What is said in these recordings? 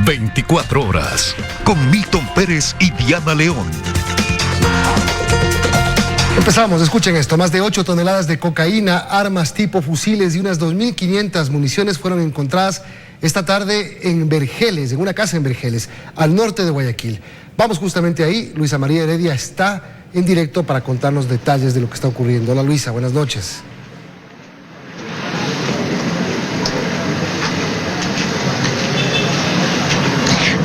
24 horas con Milton Pérez y Diana León. Empezamos, escuchen esto, más de 8 toneladas de cocaína, armas tipo fusiles y unas 2.500 municiones fueron encontradas esta tarde en Vergeles, en una casa en Vergeles, al norte de Guayaquil. Vamos justamente ahí, Luisa María Heredia está en directo para contarnos detalles de lo que está ocurriendo. Hola Luisa, buenas noches.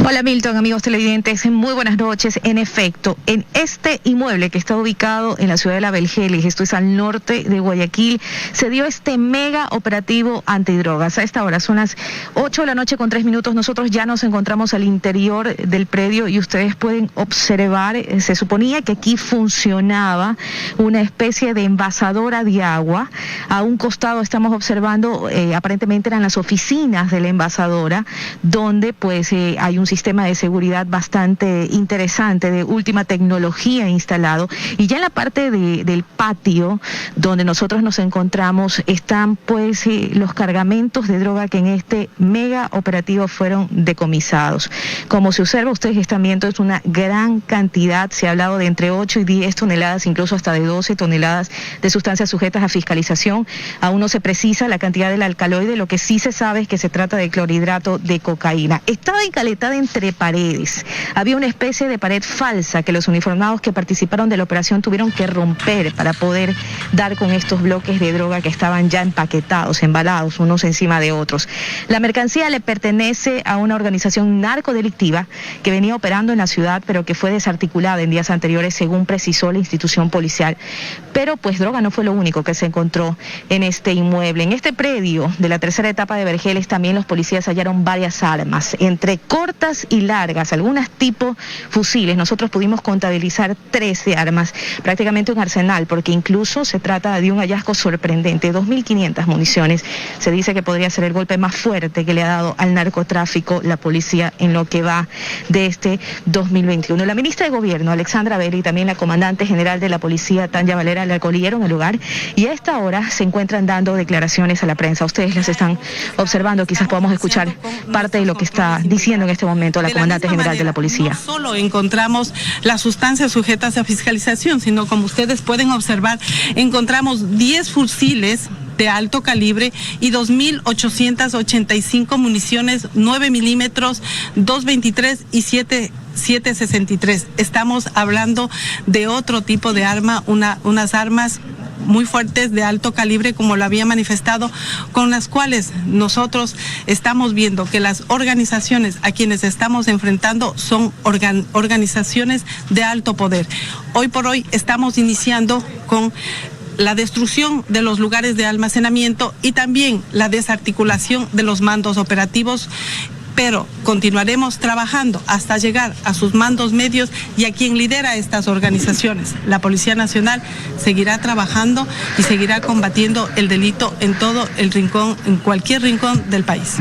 Hola Milton, amigos televidentes, muy buenas noches. En efecto, en este inmueble que está ubicado en la ciudad de La Vergeles, esto es al norte de Guayaquil, se dio este mega operativo antidrogas. A esta hora son las 8 de la noche con 3 minutos. Nosotros ya nos encontramos al interior del predio y ustedes pueden observar, se suponía que aquí funcionaba una especie de envasadora de agua. A un costado estamos observando, aparentemente eran las oficinas de la envasadora, donde pues hay un sistema de seguridad bastante interesante, de última tecnología instalado. Y ya en la parte del patio donde nosotros nos encontramos están pues los cargamentos de droga que en este mega operativo fueron decomisados. Como se observa, ustedes están viendo, es una gran cantidad. Se ha hablado de entre 8 y 10 toneladas, incluso hasta de 12 toneladas de sustancias sujetas a fiscalización. Aún no se precisa la cantidad del alcaloide. Lo que sí se sabe es que se trata de clorhidrato de cocaína. Estaba encaletada entre paredes. Había una especie de pared falsa que los uniformados que participaron de la operación tuvieron que romper para poder dar con estos bloques de droga que estaban ya empaquetados, embalados, unos encima de otros. La mercancía le pertenece a una organización narcodelictiva que venía operando en la ciudad, pero que fue desarticulada en días anteriores, según precisó la institución policial. Pero pues droga no fue lo único que se encontró en este inmueble. En este predio de la tercera etapa de Vergeles también los policías hallaron varias armas, entre cortas y largas, algunas tipo fusiles. Nosotros pudimos contabilizar 13 armas, prácticamente un arsenal, porque incluso se trata de un hallazgo sorprendente, 2.500 municiones. Se dice que podría ser el golpe más fuerte que le ha dado al narcotráfico la policía en lo que va de este 2021. La ministra de Gobierno, Alexandra Vela, y también la comandante general de la policía, Tanya Valera, le acogieron al lugar y a esta hora se encuentran dando declaraciones a la prensa. Ustedes las están observando, quizás podamos escuchar parte de lo que está diciendo en este momento la comandante general de la policía. No solo encontramos las sustancias sujetas a fiscalización, sino como ustedes pueden observar, encontramos 10 fusiles de alto calibre y 2.885 municiones 9 milímetros, 2.23 y 7.63. Estamos hablando de otro tipo de arma, unas armas muy fuertes de alto calibre, como lo había manifestado, con las cuales nosotros estamos viendo que las organizaciones a quienes estamos enfrentando son organizaciones de alto poder. Hoy por hoy estamos iniciando con la destrucción de los lugares de almacenamiento y también la desarticulación de los mandos operativos, pero continuaremos trabajando hasta llegar a sus mandos medios y a quien lidera estas organizaciones. La Policía Nacional seguirá trabajando y seguirá combatiendo el delito en todo el rincón, en cualquier rincón del país.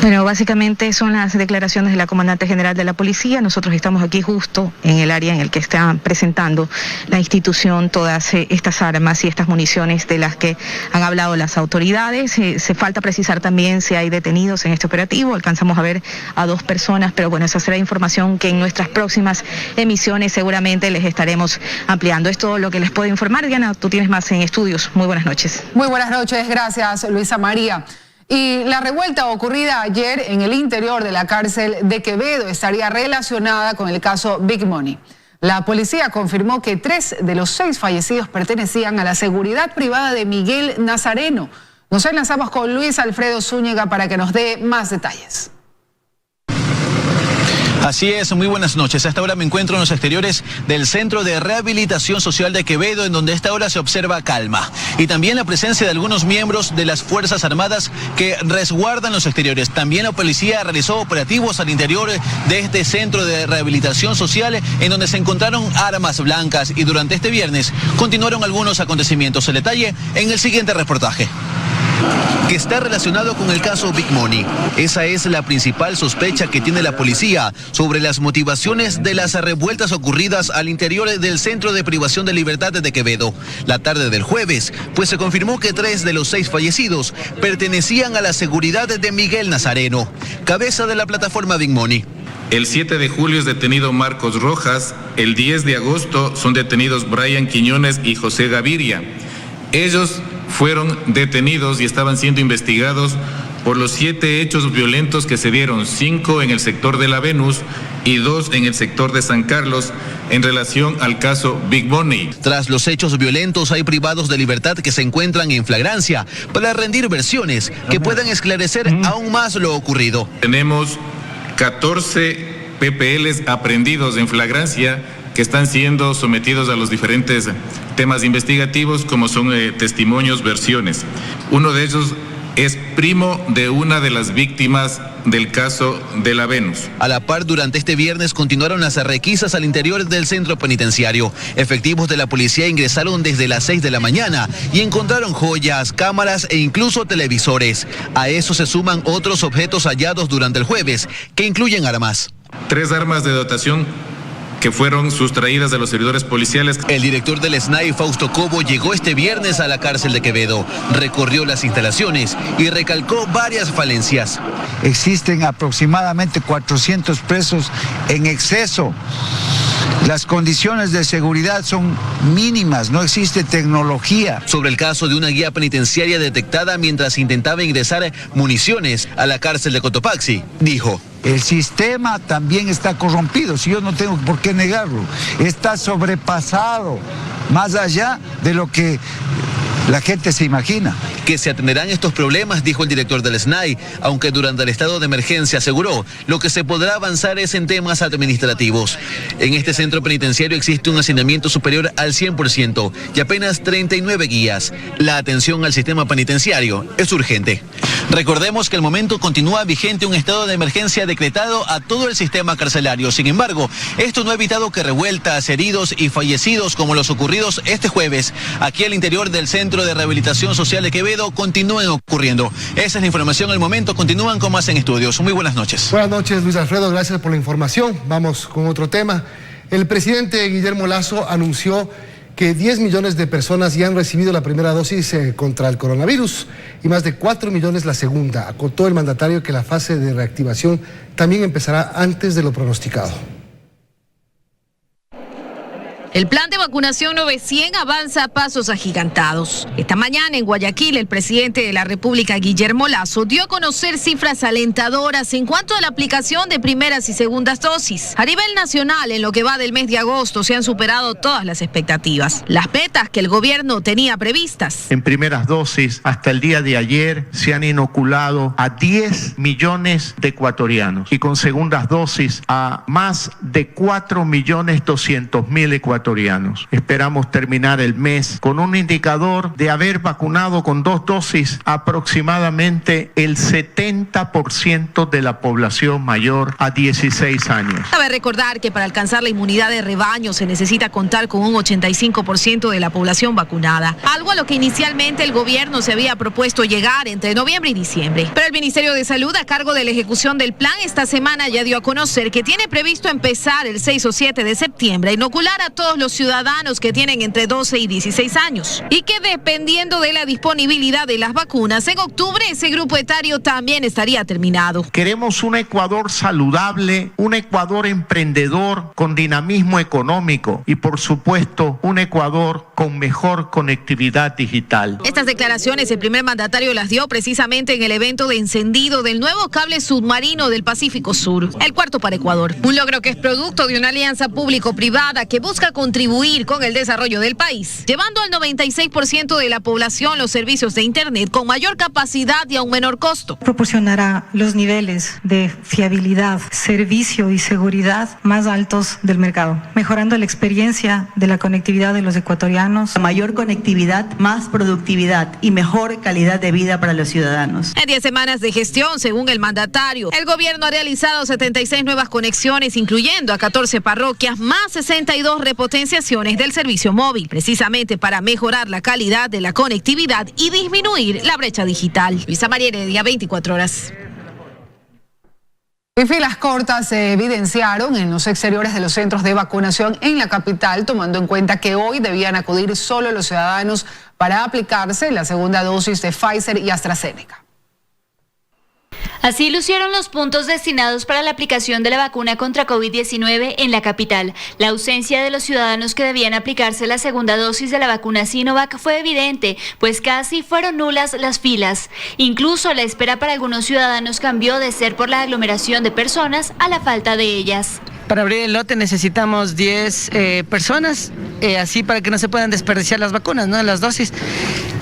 Bueno, básicamente son las declaraciones de la comandante general de la policía. Nosotros estamos aquí justo en el área en el que está presentando la institución todas estas armas y estas municiones de las que han hablado las autoridades. Se falta precisar también si hay detenidos en este operativo. Alcanzamos a ver a 2 personas, pero bueno, esa será información que en nuestras próximas emisiones seguramente les estaremos ampliando. Es todo lo que les puedo informar. Diana, tú tienes más en estudios. Muy buenas noches. Muy buenas noches, gracias Luisa María. Y la revuelta ocurrida ayer en el interior de la cárcel de Quevedo estaría relacionada con el caso Big Money. La policía confirmó que 3 de los 6 fallecidos pertenecían a la seguridad privada de Miguel Nazareno. Nos enlazamos con Luis Alfredo Zúñiga para que nos dé más detalles. Así es, muy buenas noches. A esta hora me encuentro en los exteriores del Centro de Rehabilitación Social de Quevedo, en donde a esta hora se observa calma. Y también la presencia de algunos miembros de las Fuerzas Armadas que resguardan los exteriores. También la policía realizó operativos al interior de este Centro de Rehabilitación Social, en donde se encontraron armas blancas, y durante este viernes continuaron algunos acontecimientos. El detalle en el siguiente reportaje. que está relacionado con el caso Big Money. Esa es la principal sospecha que tiene la policía sobre las motivaciones de las revueltas ocurridas al interior del Centro de Privación de Libertad de Quevedo la tarde del jueves, pues se confirmó que 3 de los 6 fallecidos pertenecían a la seguridad de Miguel Nazareno, cabeza de la plataforma Big Money. El 7 de julio es detenido Marcos Rojas, el 10 de agosto son detenidos Brian Quiñones y José Gaviria. Ellos fueron detenidos y estaban siendo investigados por los 7 hechos violentos que se dieron, 5 en el sector de la Venus y 2 en el sector de San Carlos, en relación al caso Big Money. Tras los hechos violentos hay privados de libertad que se encuentran en flagrancia para rendir versiones que puedan esclarecer aún más lo ocurrido. Tenemos 14 PPLs aprehendidos en flagrancia que están siendo sometidos a los diferentes temas investigativos, como son testimonios, versiones. Uno de ellos es primo de una de las víctimas del caso de la Venus. A la par, durante este viernes continuaron las requisas al interior del centro penitenciario. Efectivos de la policía ingresaron desde las 6 de la mañana y encontraron joyas, cámaras e incluso televisores. A eso se suman otros objetos hallados durante el jueves, que incluyen armas. 3 armas de dotación que fueron sustraídas de los servidores policiales. El director del SNAI, Fausto Cobo, llegó este viernes a la cárcel de Quevedo, recorrió las instalaciones y recalcó varias falencias. Existen aproximadamente 400 presos en exceso. Las condiciones de seguridad son mínimas, no existe tecnología. Sobre el caso de una guía penitenciaria detectada mientras intentaba ingresar municiones a la cárcel de Cotopaxi, dijo: el sistema también está corrompido, si yo no tengo por qué negarlo. Está sobrepasado, más allá de lo que la gente se imagina. Que se atenderán estos problemas, dijo el director del SNAI, aunque durante el estado de emergencia aseguró lo que se podrá avanzar es en temas administrativos. En este centro penitenciario existe un hacinamiento superior al 100% y apenas 39 guías. La atención al sistema penitenciario es urgente. Recordemos que al momento continúa vigente un estado de emergencia decretado a todo el sistema carcelario. Sin embargo, esto no ha evitado que revueltas, heridos y fallecidos como los ocurridos este jueves aquí al interior del Centro de Rehabilitación Social de Quevedo continúen ocurriendo. Esa es la información al momento. Continúan con más en estudios. Muy buenas noches. Buenas noches, Luis Alfredo. Gracias por la información. Vamos con otro tema. El presidente Guillermo Lasso anunció que 10 millones de personas ya han recibido la primera dosis contra el coronavirus y más de 4 millones la segunda. Acotó el mandatario que la fase de reactivación también empezará antes de lo pronosticado. El plan de vacunación 900 avanza a pasos agigantados. Esta mañana en Guayaquil, el presidente de la República, Guillermo Lasso, dio a conocer cifras alentadoras en cuanto a la aplicación de primeras y segundas dosis. A nivel nacional, en lo que va del mes de agosto, se han superado todas las expectativas, las metas que el gobierno tenía previstas. En primeras dosis, hasta el día de ayer, se han inoculado a 10 millones de ecuatorianos y con segundas dosis a más de 4.200.000 ecuatorianos. Esperamos terminar el mes con un indicador de haber vacunado con 2 dosis aproximadamente el 70% de la población mayor a 16 años. Cabe recordar que para alcanzar la inmunidad de rebaño se necesita contar con un 85% de la población vacunada, algo a lo que inicialmente el gobierno se había propuesto llegar entre noviembre y diciembre. Pero el Ministerio de Salud, a cargo de la ejecución del plan, esta semana ya dio a conocer que tiene previsto empezar el 6 o 7 de septiembre a inocular a todos los ciudadanos que tienen entre 12 y 16 años y que dependiendo de la disponibilidad de las vacunas, en octubre ese grupo etario también estaría terminado. Queremos un Ecuador saludable, un Ecuador emprendedor con dinamismo económico y por supuesto un Ecuador con mejor conectividad digital. Estas declaraciones el primer mandatario las dio precisamente en el evento de encendido del nuevo cable submarino del Pacífico Sur, el cuarto para Ecuador. Un logro que es producto de una alianza público-privada que busca contribuir con el desarrollo del país, llevando al 96% de la población los servicios de Internet con mayor capacidad y a un menor costo. Proporcionará los niveles de fiabilidad, servicio y seguridad más altos del mercado, mejorando la experiencia de la conectividad de los ecuatorianos. Mayor conectividad, más productividad y mejor calidad de vida para los ciudadanos. En 10 semanas de gestión, según el mandatario, el gobierno ha realizado 76 nuevas conexiones, incluyendo a 14 parroquias, más 62 repotentes potenciaciones del servicio móvil, precisamente para mejorar la calidad de la conectividad y disminuir la brecha digital. Luisa María Heredia, 24 horas. Y filas cortas se evidenciaron en los exteriores de los centros de vacunación en la capital, tomando en cuenta que hoy debían acudir solo los ciudadanos para aplicarse la segunda dosis de Pfizer y AstraZeneca. Así lucieron los puntos destinados para la aplicación de la vacuna contra COVID-19 en la capital. La ausencia de los ciudadanos que debían aplicarse la segunda dosis de la vacuna Sinovac fue evidente, pues casi fueron nulas las filas. Incluso la espera para algunos ciudadanos cambió de ser por la aglomeración de personas a la falta de ellas. Para abrir el lote necesitamos 10 personas, así para que no se puedan desperdiciar las vacunas, ¿no? Las dosis.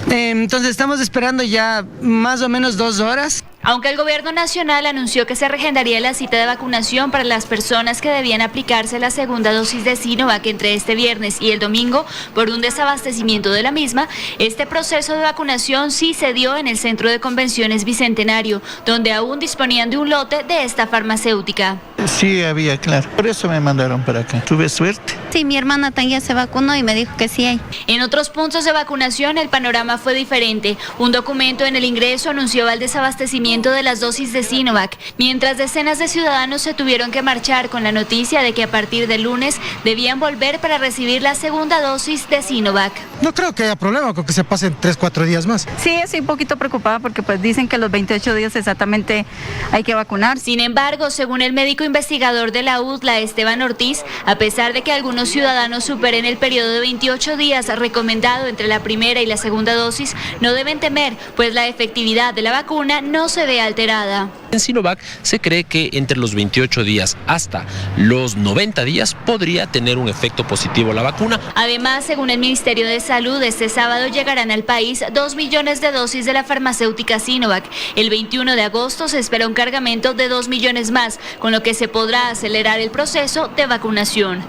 Entonces estamos esperando ya más o menos 2 horas. Aunque el gobierno nacional anunció que se reagendaría la cita de vacunación para las personas que debían aplicarse la segunda dosis de Sinovac entre este viernes y el domingo por un desabastecimiento de la misma, este proceso de vacunación sí se dio en el Centro de Convenciones Bicentenario, donde aún disponían de un lote de esta farmacéutica. Sí había, claro. Por eso me mandaron para acá. Tuve suerte. Sí, mi hermana también se vacunó y me dijo que sí hay. En otros puntos de vacunación el panorama fue diferente. Un documento en el ingreso anunciaba el desabastecimiento de las dosis de Sinovac, mientras decenas de ciudadanos se tuvieron que marchar con la noticia de que a partir del lunes debían volver para recibir la segunda dosis de Sinovac. No creo que haya problema con que se pasen 3-4 días más. Sí, estoy un poquito preocupada porque pues dicen que los 28 días exactamente hay que vacunar. Sin embargo, según el médico investigador de la UDLA, Esteban Ortiz, a pesar de que algunos ciudadanos superen el periodo de 28 días recomendado entre la primera y la segunda dosis, no deben temer, pues la efectividad de la vacuna no se ve alterada. En Sinovac se cree que entre los 28 días hasta los 90 días podría tener un efecto positivo la vacuna. Además, según el Ministerio de Salud, este sábado llegarán al país 2 millones de dosis de la farmacéutica Sinovac. El 21 de agosto se espera un cargamento de 2 millones más, con lo que se podrá acelerar el proceso de vacunación.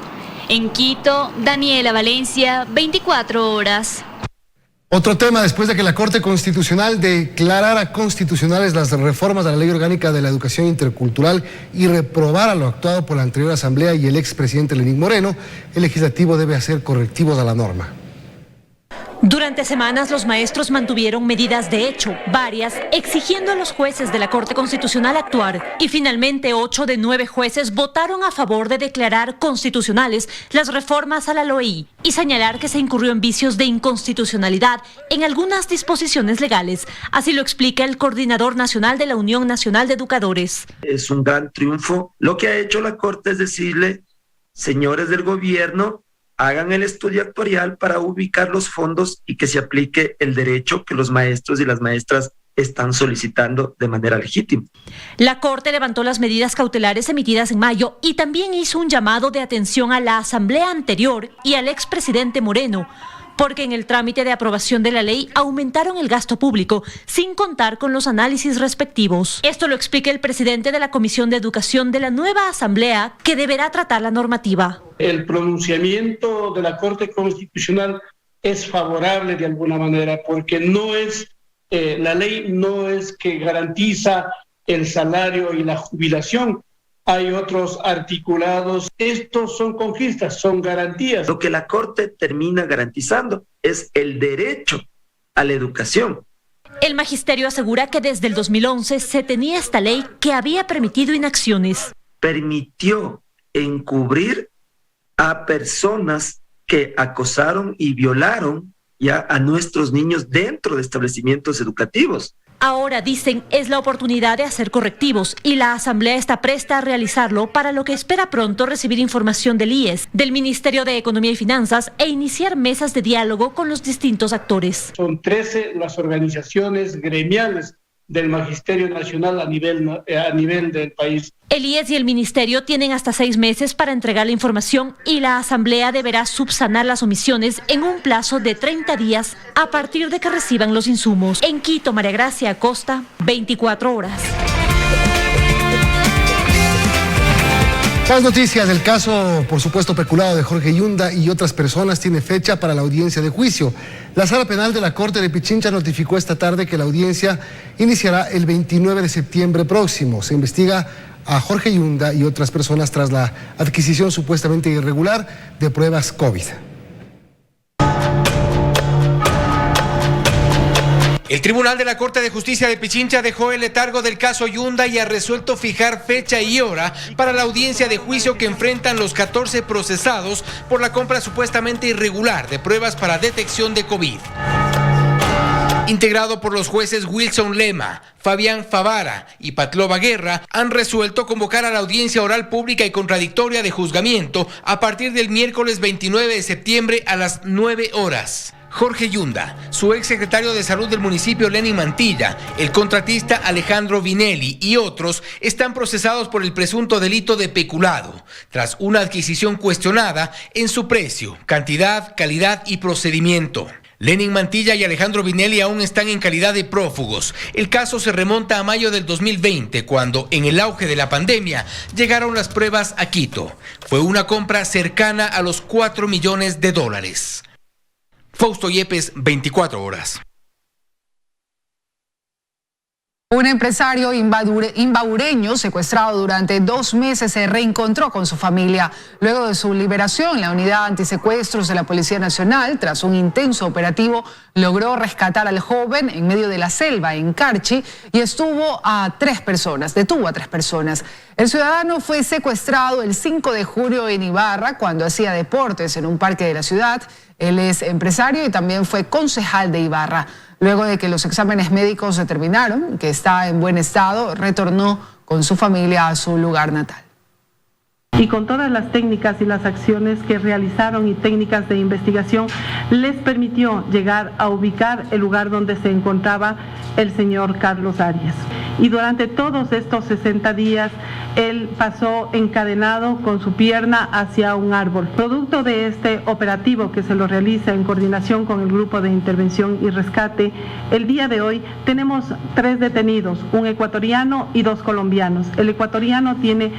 En Quito, Daniela Valencia, 24 horas. Otro tema, después de que la Corte Constitucional declarara constitucionales las reformas a la Ley Orgánica de la Educación Intercultural y reprobara lo actuado por la anterior Asamblea y el expresidente Lenín Moreno, el Legislativo debe hacer correctivos a la norma. Durante semanas los maestros mantuvieron medidas de hecho, varias, exigiendo a los jueces de la Corte Constitucional actuar. Y finalmente 8 de 9 jueces votaron a favor de declarar constitucionales las reformas a la LOI y señalar que se incurrió en vicios de inconstitucionalidad en algunas disposiciones legales. Así lo explica el coordinador nacional de la Unión Nacional de Educadores. Es un gran triunfo. Lo que ha hecho la Corte es decirle, señores del gobierno, hagan el estudio actuarial para ubicar los fondos y que se aplique el derecho que los maestros y las maestras están solicitando de manera legítima. La Corte levantó las medidas cautelares emitidas en mayo y también hizo un llamado de atención a la Asamblea anterior y al expresidente Moreno, porque en el trámite de aprobación de la ley aumentaron el gasto público sin contar con los análisis respectivos. Esto lo explica el presidente de la Comisión de Educación de la nueva Asamblea, que deberá tratar la normativa. El pronunciamiento de la Corte Constitucional es favorable de alguna manera, porque no es, la ley no es que garantiza el salario y la jubilación. Hay otros articulados. Estos son conquistas, son garantías. Lo que la Corte termina garantizando es el derecho a la educación. El magisterio asegura que desde el 2011 se tenía esta ley que había permitido inacciones. Permitió encubrir a personas que acosaron y violaron ya a nuestros niños dentro de establecimientos educativos. Ahora, dicen, es la oportunidad de hacer correctivos y la Asamblea está presta a realizarlo, para lo que espera pronto recibir información del IES, del Ministerio de Economía y Finanzas e iniciar mesas de diálogo con los distintos actores. Son 13 las organizaciones gremiales del Magisterio Nacional a nivel del país. El IES y el Ministerio tienen hasta 6 meses para entregar la información y la Asamblea deberá subsanar las omisiones en un plazo de 30 días a partir de que reciban los insumos. En Quito, María Gracia Acosta, 24 horas. Las noticias del caso, por supuesto, peculado de Jorge Yunda y otras personas tiene fecha para la audiencia de juicio. La Sala Penal de la Corte de Pichincha notificó esta tarde que la audiencia iniciará el 29 de septiembre próximo. Se investiga a Jorge Yunda y otras personas tras la adquisición supuestamente irregular de pruebas COVID. El Tribunal de la Corte de Justicia de Pichincha dejó el letargo del caso Yunda y ha resuelto fijar fecha y hora para la audiencia de juicio que enfrentan los 14 procesados por la compra supuestamente irregular de pruebas para detección de COVID. Integrado por los jueces Wilson Lema, Fabián Favara y Patlova Guerra, han resuelto convocar a la audiencia oral pública y contradictoria de juzgamiento a partir del miércoles 29 de septiembre a las 9 horas. Jorge Yunda, su exsecretario de Salud del municipio Lenin Mantilla, el contratista Alejandro Vinelli y otros están procesados por el presunto delito de peculado, tras una adquisición cuestionada en su precio, cantidad, calidad y procedimiento. Lenin Mantilla y Alejandro Vinelli aún están en calidad de prófugos. El caso se remonta a mayo del 2020, cuando, en el auge de la pandemia, llegaron las pruebas a Quito. Fue una compra cercana a los $4 millones. Fausto Yepes, 24 horas. Un empresario imbaureño secuestrado durante 2 meses se reencontró con su familia. Luego de su liberación, la unidad antisecuestros de la Policía Nacional, tras un intenso operativo, logró rescatar al joven en medio de la selva en Carchi y detuvo a 3 personas. El ciudadano fue secuestrado el 5 de julio en Ibarra cuando hacía deportes en un parque de la ciudad. Él es empresario y también fue concejal de Ibarra. Luego de que los exámenes médicos determinaron que está en buen estado, retornó con su familia a su lugar natal. Y con todas las técnicas y las acciones que realizaron y técnicas de investigación, les permitió llegar a ubicar el lugar donde se encontraba el señor Carlos Arias. Y durante todos estos 60 días, él pasó encadenado con su pierna hacia un árbol. Producto de este operativo que se lo realiza en coordinación con el Grupo de Intervención y Rescate, el día de hoy tenemos 3 detenidos, un ecuatoriano y 2 colombianos. El ecuatoriano tiene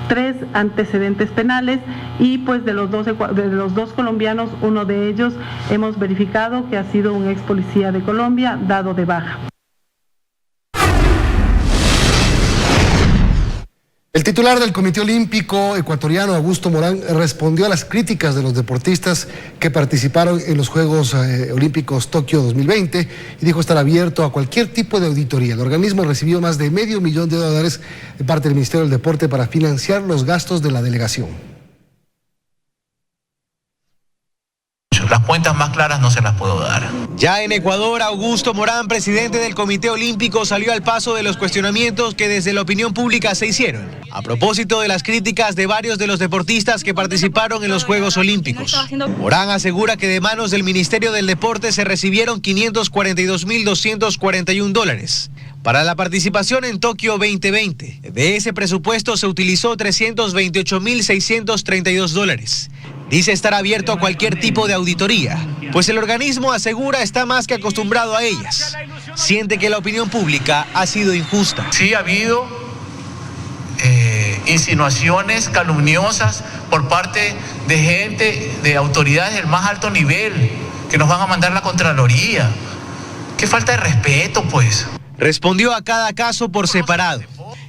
3 antecedentes penales y pues de los dos colombianos, uno de ellos hemos verificado que ha sido un ex policía de Colombia dado de baja. El titular del Comité Olímpico ecuatoriano, Augusto Morán, respondió a las críticas de los deportistas que participaron en los Juegos Olímpicos Tokio 2020 y dijo estar abierto a cualquier tipo de auditoría. El organismo recibió más de $500 million de parte del Ministerio del Deporte para financiar los gastos de la delegación. Las cuentas más claras no se las puedo dar. Ya en Ecuador, Augusto Morán, presidente del Comité Olímpico, salió al paso de los cuestionamientos que desde la opinión pública se hicieron a propósito de las críticas de varios de los deportistas que participaron en los Juegos Olímpicos. Morán asegura que de manos del Ministerio del Deporte se recibieron $542.241 para la participación en Tokio 2020. De ese presupuesto se utilizó $328.632. Dice estar abierto a cualquier tipo de auditoría, pues el organismo asegura está más que acostumbrado a ellas. Siente que la opinión pública ha sido injusta. Sí ha habido insinuaciones calumniosas por parte de gente, de autoridades del más alto nivel, que nos van a mandar la Contraloría. Qué falta de respeto, pues. Respondió a cada caso por separado.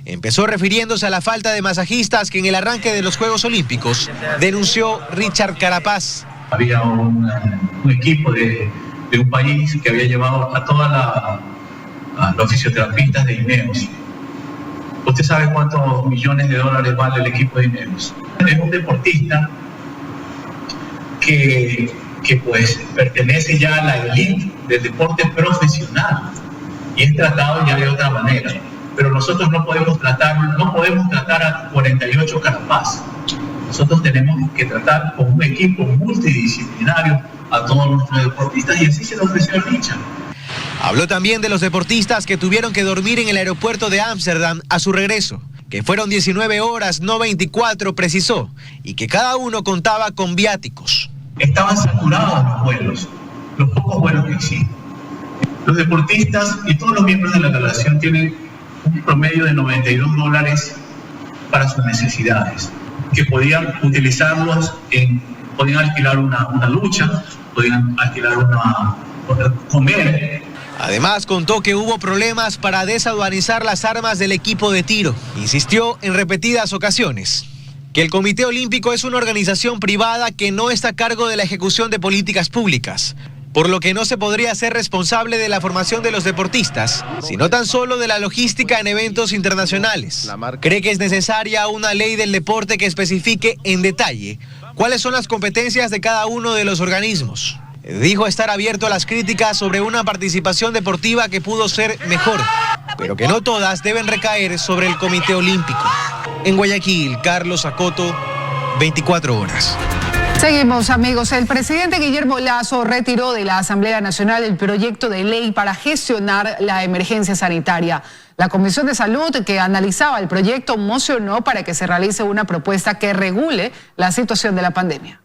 Empezó refiriéndose a la falta de masajistas que en el arranque de los Juegos Olímpicos denunció Richard Carapaz. Había un equipo de un país que había llevado a todos los fisioterapistas de Ineos. ¿Usted sabe cuántos millones de dólares vale el equipo de Ineos? Es un deportista que pues pertenece ya a la élite del deporte profesional y es tratado ya de otra manera. Pero nosotros no podemos tratar a 48 Carapaz. Nosotros tenemos que tratar con un equipo multidisciplinario a todos nuestros deportistas y así se lo ofreció Richard. Habló también de los deportistas que tuvieron que dormir en el aeropuerto de Ámsterdam a su regreso, que fueron 19 horas, no 24, precisó, y que cada uno contaba con viáticos. Estaban saturados los vuelos, los pocos vuelos que existen. Los deportistas y todos los miembros de la delegación tienen un promedio de $92 para sus necesidades, que podían utilizarlos podían alquilar una ducha, podían alquilar comer. Además, contó que hubo problemas para desaduanizar las armas del equipo de tiro. Insistió en repetidas ocasiones que el Comité Olímpico es una organización privada que no está a cargo de la ejecución de políticas públicas, por lo que no se podría ser responsable de la formación de los deportistas, sino tan solo de la logística en eventos internacionales. Cree que es necesaria una ley del deporte que especifique en detalle cuáles son las competencias de cada uno de los organismos. Dijo estar abierto a las críticas sobre una participación deportiva que pudo ser mejor, pero que no todas deben recaer sobre el Comité Olímpico. En Guayaquil, Carlos Acoto, 24 horas. Seguimos, amigos. El presidente Guillermo Lasso retiró de la Asamblea Nacional el proyecto de ley para gestionar la emergencia sanitaria. La Comisión de Salud, que analizaba el proyecto, mocionó para que se realice una propuesta que regule la situación de la pandemia.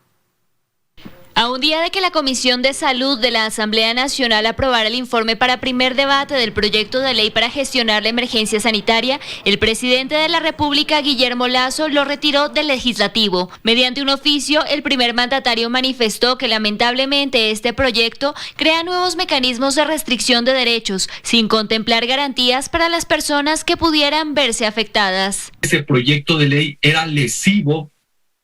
A un día de que la Comisión de Salud de la Asamblea Nacional aprobara el informe para primer debate del proyecto de ley para gestionar la emergencia sanitaria, el presidente de la República, Guillermo Lasso, lo retiró del legislativo. Mediante un oficio, el primer mandatario manifestó que lamentablemente este proyecto crea nuevos mecanismos de restricción de derechos, sin contemplar garantías para las personas que pudieran verse afectadas. Ese proyecto de ley era lesivo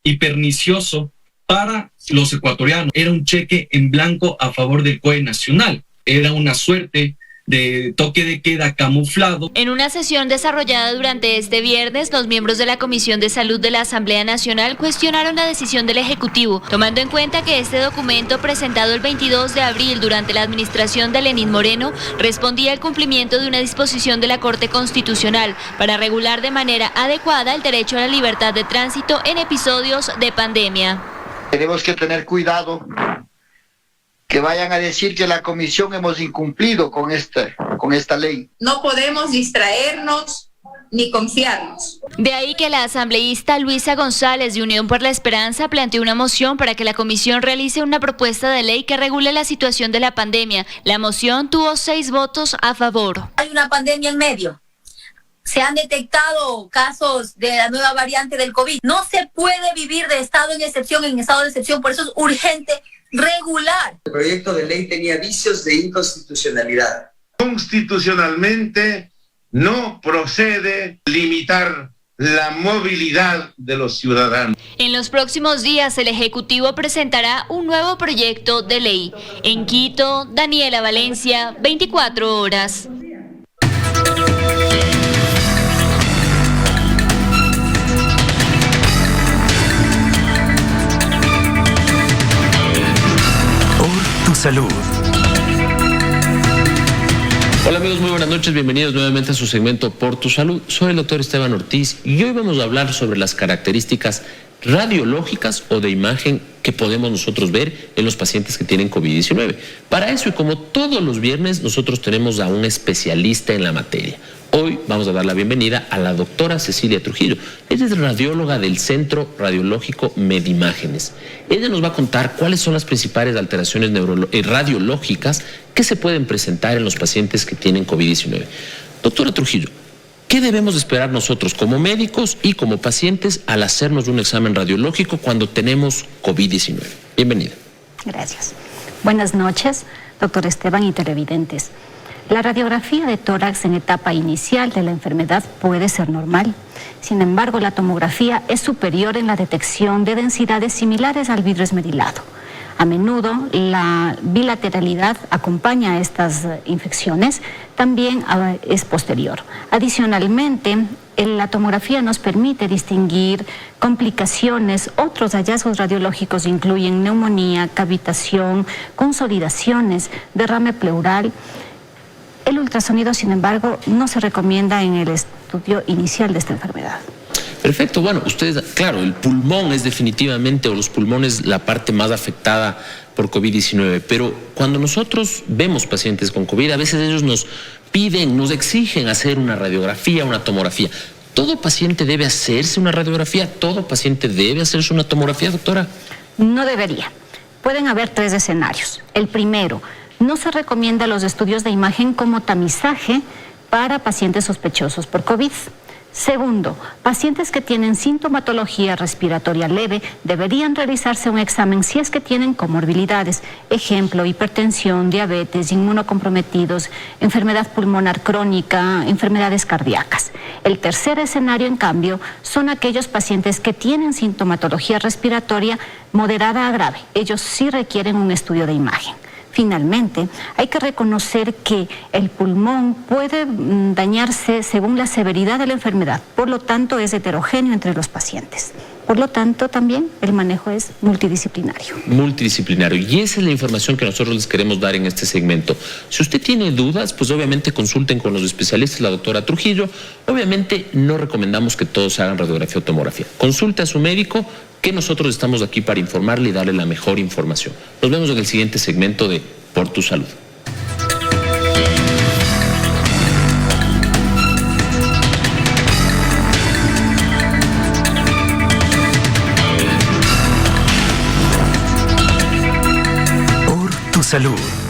y pernicioso para los ecuatorianos. Era un cheque en blanco a favor del COE nacional. Era una suerte de toque de queda camuflado. En una sesión desarrollada durante este viernes, los miembros de la Comisión de Salud de la Asamblea Nacional cuestionaron la decisión del Ejecutivo, tomando en cuenta que este documento presentado el 22 de abril durante la administración de Lenín Moreno respondía al cumplimiento de una disposición de la Corte Constitucional para regular de manera adecuada el derecho a la libertad de tránsito en episodios de pandemia. Tenemos que tener cuidado que vayan a decir que la comisión hemos incumplido con esta ley. No podemos distraernos ni confiarnos. De ahí que la asambleísta Luisa González de Unión por la Esperanza planteó una moción para que la comisión realice una propuesta de ley que regule la situación de la pandemia. La moción tuvo 6 votos a favor. Hay una pandemia en medio. Se han detectado casos de la nueva variante del COVID. No se puede vivir de estado en estado de excepción, por eso es urgente regular. El proyecto de ley tenía vicios de inconstitucionalidad. Constitucionalmente no procede limitar la movilidad de los ciudadanos. En los próximos días el Ejecutivo presentará un nuevo proyecto de ley. En Quito, Daniela Valencia, 24 horas. Salud. Hola amigos, muy buenas noches, bienvenidos nuevamente a su segmento Por tu Salud. Soy el doctor Esteban Ortiz y hoy vamos a hablar sobre las características radiológicas o de imagen que podemos nosotros ver en los pacientes que tienen COVID-19. Para eso, y como todos los viernes, nosotros tenemos a un especialista en la materia. Hoy vamos a dar la bienvenida a la doctora Cecilia Trujillo. Ella es radióloga del Centro Radiológico Medimágenes. Ella nos va a contar cuáles son las principales alteraciones radiológicas que se pueden presentar en los pacientes que tienen COVID-19. Doctora Trujillo, ¿qué debemos esperar nosotros como médicos y como pacientes al hacernos un examen radiológico cuando tenemos COVID-19? Bienvenida. Gracias. Buenas noches, doctor Esteban y televidentes. La radiografía de tórax en etapa inicial de la enfermedad puede ser normal. Sin embargo, la tomografía es superior en la detección de densidades similares al vidrio esmerilado. A menudo la bilateralidad acompaña a estas infecciones, también es posterior. Adicionalmente, la tomografía nos permite distinguir complicaciones. Otros hallazgos radiológicos incluyen neumonía, cavitación, consolidaciones, derrame pleural. El ultrasonido, sin embargo, no se recomienda en el estudio inicial de esta enfermedad. Perfecto, bueno, ustedes, claro, el pulmón es definitivamente, o los pulmones, la parte más afectada por COVID-19, pero cuando nosotros vemos pacientes con COVID, a veces ellos nos piden, nos exigen hacer una radiografía, una tomografía. ¿Todo paciente debe hacerse una radiografía? ¿Todo paciente debe hacerse una tomografía, doctora? No debería. Pueden haber 3 escenarios. El primero, no se recomienda los estudios de imagen como tamizaje para pacientes sospechosos por COVID. Segundo, pacientes que tienen sintomatología respiratoria leve deberían realizarse un examen si es que tienen comorbilidades, ejemplo, hipertensión, diabetes, inmunocomprometidos, enfermedad pulmonar crónica, enfermedades cardíacas. El tercer escenario, en cambio, son aquellos pacientes que tienen sintomatología respiratoria moderada a grave. Ellos sí requieren un estudio de imagen. Finalmente, hay que reconocer que el pulmón puede dañarse según la severidad de la enfermedad, por lo tanto es heterogéneo entre los pacientes. Por lo tanto, también el manejo es multidisciplinario. Multidisciplinario. Y esa es la información que nosotros les queremos dar en este segmento. Si usted tiene dudas, pues obviamente consulten con los especialistas, la doctora Trujillo. Obviamente no recomendamos que todos hagan radiografía o tomografía. Consulte a su médico, que nosotros estamos aquí para informarle y darle la mejor información. Nos vemos en el siguiente segmento de Por tu Salud. Por tu Salud.